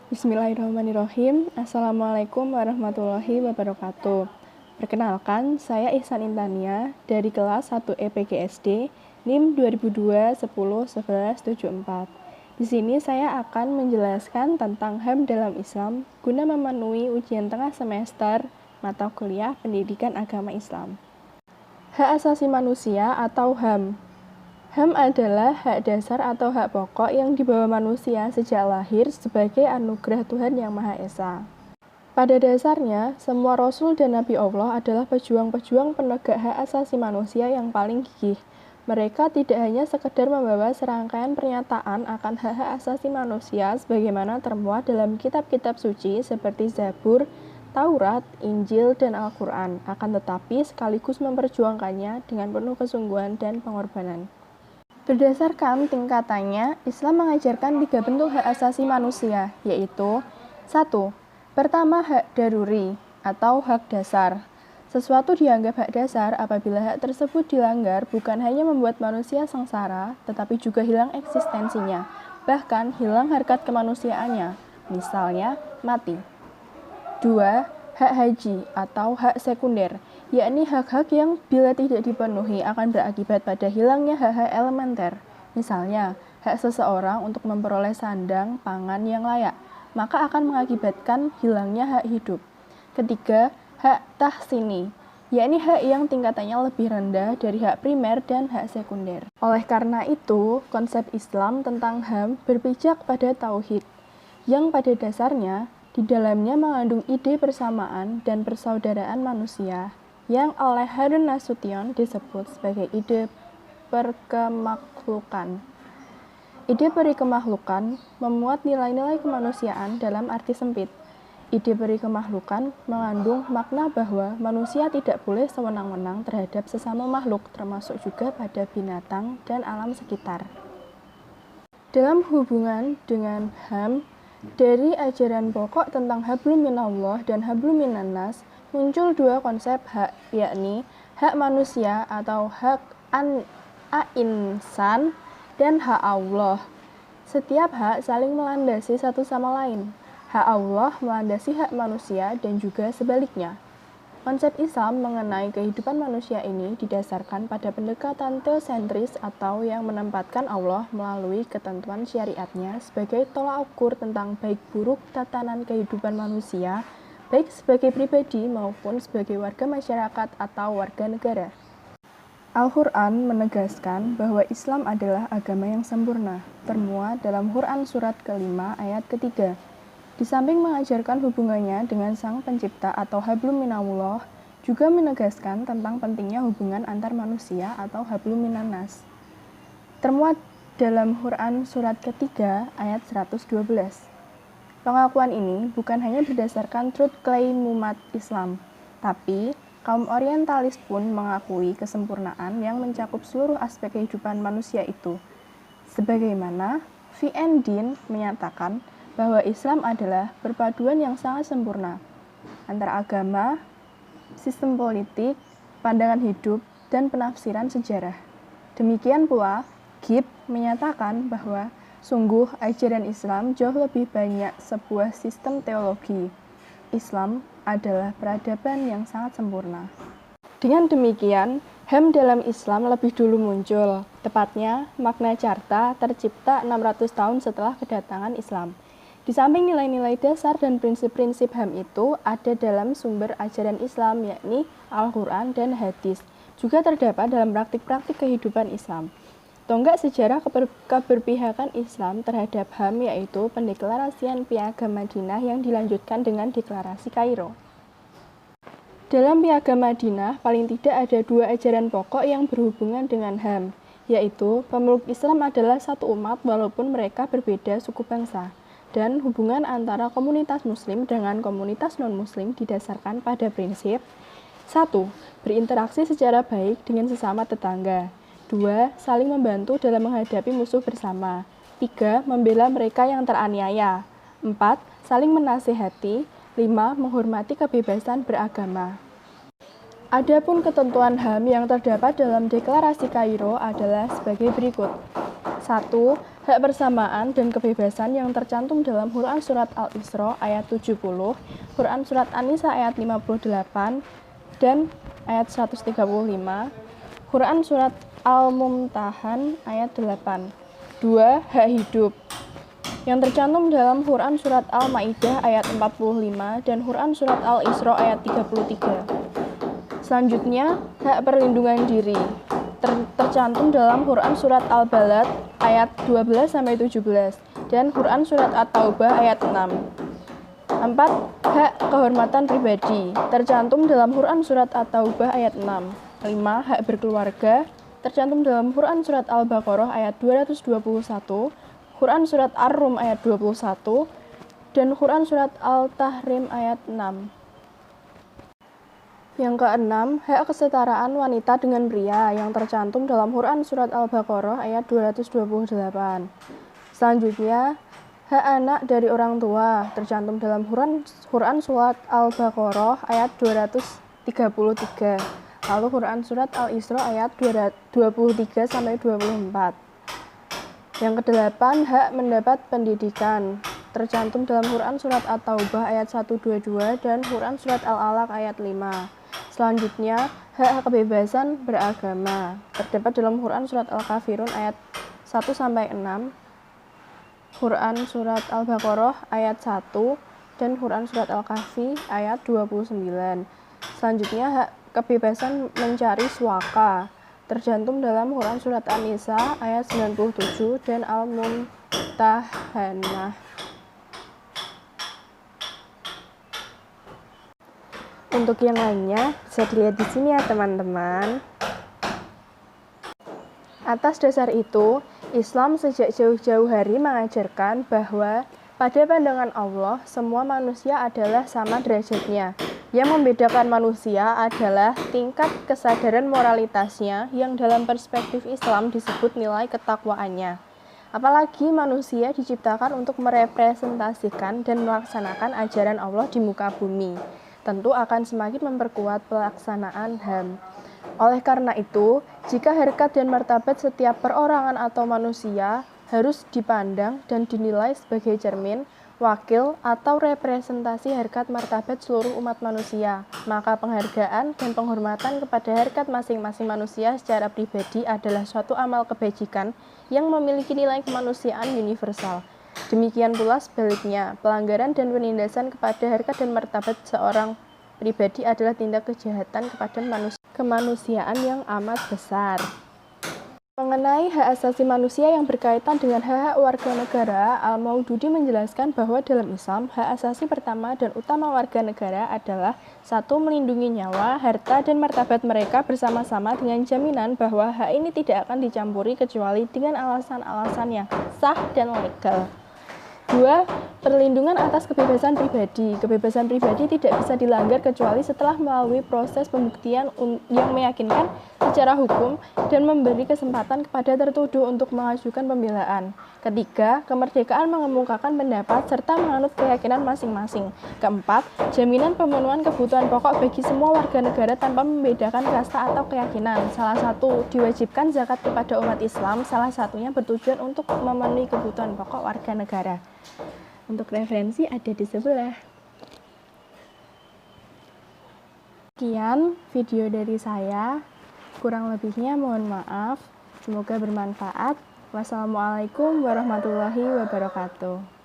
Bismillahirrahmanirrahim. Assalamualaikum warahmatullahi wabarakatuh. Perkenalkan, saya Ihsan Intania dari kelas 1 EPGSD NIM 2002-10-1174. Di sini saya akan menjelaskan tentang HAM dalam Islam guna memenuhi ujian tengah semester mata kuliah Pendidikan Agama Islam. Hak asasi manusia atau HAM. HAM adalah hak dasar atau hak pokok yang dibawa manusia sejak lahir sebagai anugerah Tuhan Yang Maha Esa. Pada dasarnya, semua Rasul dan Nabi Allah adalah pejuang-pejuang penegak hak asasi manusia yang paling gigih. Mereka tidak hanya sekedar membawa serangkaian pernyataan akan hak-hak asasi manusia sebagaimana termuat dalam kitab-kitab suci seperti Zabur, Taurat, Injil, dan Al-Quran, akan tetapi sekaligus memperjuangkannya dengan penuh kesungguhan dan pengorbanan. Berdasarkan tingkatannya, Islam mengajarkan 3 bentuk hak asasi manusia, yaitu 1. Pertama, hak daruri atau hak dasar. Sesuatu dianggap hak dasar apabila hak tersebut dilanggar bukan hanya membuat manusia sengsara, tetapi juga hilang eksistensinya, bahkan hilang harkat kemanusiaannya, misalnya mati. 2. Hak haji atau hak sekunder, yakni hak-hak yang bila tidak dipenuhi akan berakibat pada hilangnya hak-hak elementer. Misalnya, hak seseorang untuk memperoleh sandang, pangan yang layak, maka akan mengakibatkan hilangnya hak hidup. Ketiga, hak tahsini, yakni hak yang tingkatannya lebih rendah dari hak primer dan hak sekunder. Oleh karena itu, konsep Islam tentang HAM berpijak pada tauhid, yang pada dasarnya di dalamnya mengandung ide persamaan dan persaudaraan manusia yang oleh Harun Nasution disebut sebagai ide perkemakhlukan. Ide perikemakhlukan memuat nilai-nilai kemanusiaan dalam arti sempit. Ide perikemakhlukan mengandung makna bahwa manusia tidak boleh sewenang-wenang terhadap sesama makhluk, termasuk juga pada binatang dan alam sekitar. Dalam hubungan dengan HAM, dari ajaran pokok tentang hablum minallah dan hablum minannas, muncul 2 konsep hak, yakni hak manusia atau hak insan dan hak Allah. Setiap hak saling melandasi satu sama lain. Hak Allah melandasi hak manusia dan juga sebaliknya. Konsep Islam mengenai kehidupan manusia ini didasarkan pada pendekatan teosentris atau yang menempatkan Allah melalui ketentuan syariatnya sebagai tolak ukur tentang baik buruk tatanan kehidupan manusia, baik sebagai pribadi maupun sebagai warga masyarakat atau warga negara. Al-Quran menegaskan bahwa Islam adalah agama yang sempurna, termuat dalam Quran surat ke-5 ayat ke-3. Di samping mengajarkan hubungannya dengan Sang Pencipta atau hablum minallah, juga menegaskan tentang pentingnya hubungan antar manusia atau hablum minannas. Termuat dalam Quran surat ke-3 ayat 112. Pengakuan ini bukan hanya berdasarkan truth claim umat Islam, tapi kaum orientalis pun mengakui kesempurnaan yang mencakup seluruh aspek kehidupan manusia itu. Sebagaimana V.N. Dean menyatakan bahwa Islam adalah perpaduan yang sangat sempurna antara agama, sistem politik, pandangan hidup, dan penafsiran sejarah. Demikian pula, Gibb menyatakan bahwa sungguh ajaran Islam jauh lebih banyak sebuah sistem teologi. Islam adalah peradaban yang sangat sempurna. Dengan demikian, HAM dalam Islam lebih dulu muncul, tepatnya Magna Carta tercipta 600 tahun setelah kedatangan Islam. Di samping nilai-nilai dasar dan prinsip-prinsip HAM itu ada dalam sumber ajaran Islam, yakni Al-Quran dan Hadis. Juga terdapat dalam praktik-praktik kehidupan Islam. Tonggak sejarah keberpihakan Islam terhadap HAM yaitu pendeklarasian Piagam Madinah yang dilanjutkan dengan deklarasi Kairo. Dalam Piagam Madinah, paling tidak ada 2 ajaran pokok yang berhubungan dengan HAM, yaitu pemeluk Islam adalah satu umat walaupun mereka berbeda suku bangsa. Dan hubungan antara komunitas muslim dengan komunitas non-muslim didasarkan pada prinsip 1. Berinteraksi secara baik dengan sesama tetangga. 2. Saling membantu dalam menghadapi musuh bersama. 3. Membela mereka yang teraniaya. 4. Saling menasihati. 5. Menghormati kebebasan beragama. Adapun ketentuan HAM yang terdapat dalam deklarasi Kairo adalah sebagai berikut. 1. hak persamaan dan kebebasan yang tercantum dalam Quran Surat Al-Isra ayat 70, Quran Surat An-Nisa ayat 58, dan ayat 135, Quran Surat Al-Mumtahan ayat 8. 2. Hak hidup yang tercantum dalam Quran Surat Al-Ma'idah ayat 45 dan Quran Surat Al-Isra ayat 33. Selanjutnya, hak perlindungan diri tercantum dalam Quran Surat Al-Balad ayat 12-17 dan Quran Surat At-Taubah ayat 6. 4. Hak kehormatan pribadi tercantum dalam Quran Surat At-Taubah ayat 6. 5. Hak berkeluarga tercantum dalam Quran Surat Al-Baqarah ayat 221, Quran Surat Ar-Rum ayat 21, dan Quran Surat Al-Tahrim ayat 6. Yang keenam, hak kesetaraan wanita dengan pria yang tercantum dalam Quran Surat Al-Baqarah ayat 228. Selanjutnya, hak anak dari orang tua tercantum dalam Quran Surat Al-Baqarah ayat 233. Lalu Quran Surat Al-Isra ayat 23-24. Yang kedelapan, hak mendapat pendidikan tercantum dalam Quran Surat At-Taubah ayat 122 dan Quran Surat Al-Alaq ayat 5. Selanjutnya, hak kebebasan beragama terdapat dalam Quran Surat Al-Kafirun ayat 1-6, Quran Surat Al-Baqarah ayat 1, dan Quran Surat Al-Kahfi ayat 29. Selanjutnya, hak kebebasan mencari suaka tercantum dalam Quran Surat An-Nisa ayat 97 dan Al-Mumtahanah. Untuk yang lainnya bisa dilihat di sini ya teman-teman. Atas dasar itu, Islam sejak jauh-jauh hari mengajarkan bahwa pada pandangan Allah semua manusia adalah sama derajatnya. Yang membedakan manusia adalah tingkat kesadaran moralitasnya yang dalam perspektif Islam disebut nilai ketakwaannya. Apalagi manusia diciptakan untuk merepresentasikan dan melaksanakan ajaran Allah di muka bumi. Tentu akan semakin memperkuat pelaksanaan HAM. Oleh karena itu, jika harkat dan martabat setiap perorangan atau manusia harus dipandang dan dinilai sebagai cermin, wakil, atau representasi harkat martabat seluruh umat manusia, maka penghargaan dan penghormatan kepada harkat masing-masing manusia secara pribadi adalah suatu amal kebajikan yang memiliki nilai kemanusiaan universal. Demikian pula sebaliknya, pelanggaran dan penindasan kepada harkat dan martabat seorang pribadi adalah tindak kejahatan kepada kemanusiaan yang amat besar. Mengenai hak asasi manusia yang berkaitan dengan hak-hak warga negara, Al-Maududi menjelaskan bahwa dalam Islam, hak asasi pertama dan utama warga negara adalah 1. Melindungi nyawa, harta, dan martabat mereka bersama-sama dengan jaminan bahwa hak ini tidak akan dicampuri kecuali dengan alasan-alasan yang sah dan legal. 2. Perlindungan atas kebebasan pribadi. Kebebasan pribadi tidak bisa dilanggar kecuali setelah melalui proses pembuktian yang meyakinkan secara hukum dan memberi kesempatan kepada tertuduh untuk mengajukan pembelaan. 3. Kemerdekaan mengemukakan pendapat serta menganut keyakinan masing-masing. 4. Jaminan pemenuhan kebutuhan pokok bagi semua warga negara tanpa membedakan kasta atau keyakinan. Salah satu, diwajibkan zakat kepada umat Islam, salah satunya bertujuan untuk memenuhi kebutuhan pokok warga negara. Untuk referensi ada di sebelah. Sekian video dari saya. Kurang lebihnya mohon maaf. Semoga bermanfaat. Wassalamualaikum warahmatullahi wabarakatuh.